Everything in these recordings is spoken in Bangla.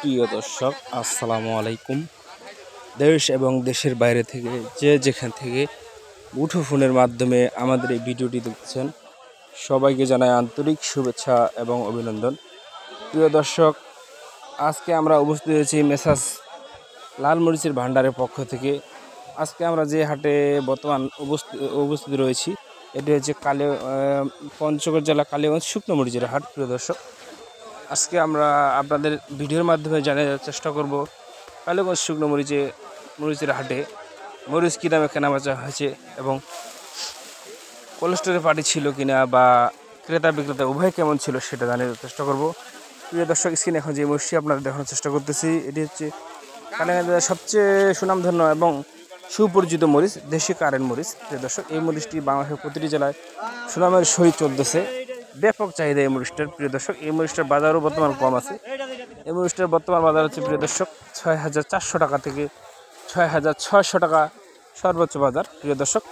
প্রিয় দর্শক আসসালামু আলাইকুম। দেশ এবং দেশের বাইরে থেকে যে যেখান থেকে মুঠোফোনের মাধ্যমে আমাদের এই ভিডিওটি দেখছেন সবাইকে জানাই আন্তরিক শুভেচ্ছা এবং অভিনন্দন। প্রিয় দর্শক, আজকে আমরা উপস্থিত হয়েছি মেসাজ লালমরিচের ভান্ডারের পক্ষ থেকে। আজকে আমরা যে হাটে বর্তমান উপস্থিত রয়েছি এটি হচ্ছে পঞ্চগড় জেলা কালীগঞ্জ শুকনো মরিচের হাট। প্রিয় দর্শক, আজকে আমরা আপনাদের ভিডিওর মাধ্যমে জানার চেষ্টা করব কালীগঞ্জ শুকনো মরিচের হাটে মরিচ কী দামে কেনাবেচা হয়েছে এবং কোলেস্টোরের পার্টি ছিল কিনা বা ক্রেতা বিক্রেতা উভয় কেমন ছিল সেটা জানার চেষ্টা করব। প্রিয় দর্শক, স্ক্রিনে এখন যে মরিচটি আপনারা দেখানোর চেষ্টা করতেছি এটি হচ্ছে কালীগঞ্জের সবচেয়ে সুনামধন্য এবং সুপরিচিত মরিচ, দেশি কারেন্ট মরিচ। প্রিয় দর্শক, এই মরিচটি বাংলাদেশের প্রতিটি জেলায় সুনামের সহিত চলতেছে, ব্যাপক চাহিদা এই মরিচটার। প্রিয় দর্শক, এই মরিচটার বাজারও বর্তমান কম আছে। এই মরিচটার বর্তমান বাজার হচ্ছে প্রিয় দর্শক ৬,৪০০ টাকা থেকে ৬,৬০০ টাকা সর্বোচ্চ বাজার। প্রিয় দর্শক,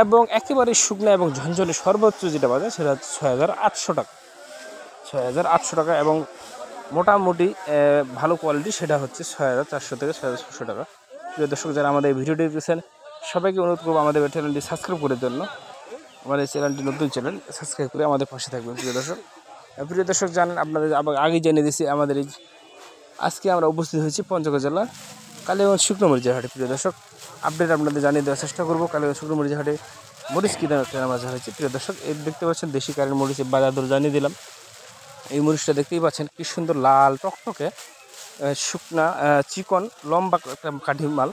এবং একেবারে শুকনো এবং ঝনঝনে সর্বোচ্চ যেটা বাজার সেটা হচ্ছে ৬,৮০০ টাকা ৬,৮০০ টাকা এবং মোটামুটি ভালো কোয়ালিটি সেটা হচ্ছে ৬,৪০০ থেকে ৬,৬০০ টাকা। প্রিয় দর্শক, যারা আমাদের এই ভিডিওটি দেখছেন সবাইকে অনুরোধ করবো আমাদের চ্যানেলটি সাবস্ক্রাইব করার জন্য। আমাদের চ্যানেলটি নতুন চ্যানেল, সাবস্ক্রাইব করে আমাদের পাশে থাকবেন। প্রিয় দর্শক, জানেন আপনাদের আগেই জানিয়ে দিয়েছি আমাদের এই আজকে আমরা উপস্থিত হয়েছি পঞ্চগড় জেলার কালীগঞ্জ শুকনো মরিচের হাটে। প্রিয় দর্শক, আপডেট আপনাদের জানিয়ে দেওয়ার চেষ্টা করবো কালীগঞ্জ শুকনো মরিচের হাটে মরিচ কী দামে কেনা বাজার হয়েছে। প্রিয় দর্শক, এই দেখতে পাচ্ছেন দেশি কারেন্ট মরিচের বাজার দর জানিয়ে দিলাম। এই মরিচটা দেখতেই পাচ্ছেন কি সুন্দর লাল টকটকে শুকনা চিকন লম্বা একটা কাঠি মাল।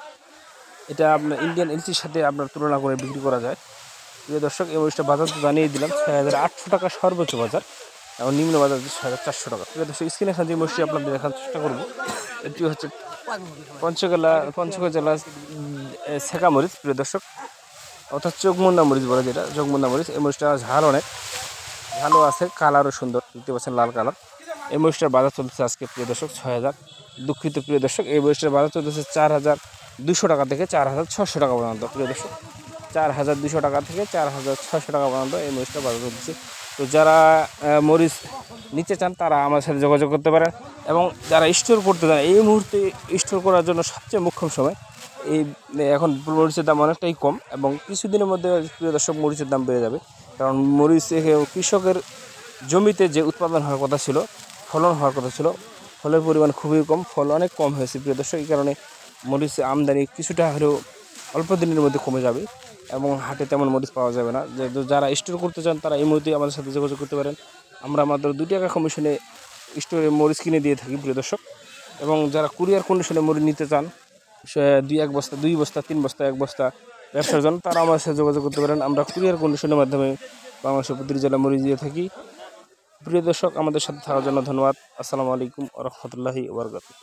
এটা আপনার ইন্ডিয়ান এলচির সাথে আপনার তুলনা করে বিক্রি করা যায়। প্রিয় দর্শক, এই মরিচটা বাজার তো জানিয়ে দিলাম ৬,৮০০ টাকা সর্বোচ্চ বাজার এবং নিম্ন বাজার হচ্ছে ৬,৪০০ টাকা। প্রিয় দর্শক, স্ক্রিনে এখন যে মরিচটি আপনাদের দেখার চেষ্টা করবো এটি হচ্ছে পঞ্চগড় জেলার ছেঁকা মরিচ। প্রিয় দর্শক, অর্থাৎ চোখমুন্ডা মরিচ বলে যেটা চোখমুন্ডা মরিচ। এই মরিচটা ঝাল অনেক ভালো আছে, কালারও সুন্দর, দেখতে পাচ্ছেন লাল কালার। এই মরিচটার বাজার চলতেছে আজকে প্রিয় দর্শক ৬,০০০। দুঃখিত প্রিয় দর্শক, এই মরিচটার বাজার চলতেছে ৪,২০০ টাকা থেকে ৪,৬০০ টাকা পর্যন্ত। প্রিয় দর্শক, ৪,২০০ টাকা থেকে ৪,৬০০ টাকা পর্যন্ত এই মরিচটা বাজার চলতেছে। তো যারা মরিচ নিতে চান তারা আমার সাথে যোগাযোগ করতে পারেন এবং যারা স্টোর করতে চান এই মুহূর্তে স্টোর করার জন্য সবচেয়ে মুখ্যম সময়। এখন মরিচের দাম অনেকটাই কম এবং কিছুদিনের মধ্যে প্রিয় দর্শক মরিচের দাম বেড়ে যাবে, কারণ মরিচ কৃষকের জমিতে যে উৎপাদন হওয়ার কথা ছিল, ফলন হওয়ার কথা ছিল, ফলের পরিমাণ খুবই কম, ফল অনেক কম হয়েছে। প্রিয় দর্শক, এই কারণে মরিচের আমদানি কিছুটা হলেও অল্প দিনের মধ্যে কমে যাবে এবং হাটে তেমন মরিচ পাওয়া যাবে না। যারা স্টোর করতে চান তারা এই মুহূর্তে আমাদের সাথে যোগাযোগ করতে পারেন। আমরা মাত্র ২ টাকা কমিশনে স্টোরে মরিচ কিনে দিয়ে থাকি প্রিয় দর্শক। এবং যারা কুরিয়ার কন্ডিশনে মরিচ নিতে চান ১ বস্তা ২ বস্তা ৩ বস্তা ১ বস্তা ব্যবসার জন্য তারা আমাদের সাথে যোগাযোগ করতে পারেন। আমরা কুরিয়ার কন্ডিশনের মাধ্যমে বাংলাদেশের প্রতিটি জেলা মরিচ দিয়ে থাকি। প্রিয় দর্শক, আমাদের সাথে থাকার জন্য ধন্যবাদ। আসসালামু আলাইকুম ওয়া রাহমাতুল্লাহি ওয়া বারাকাতুহু।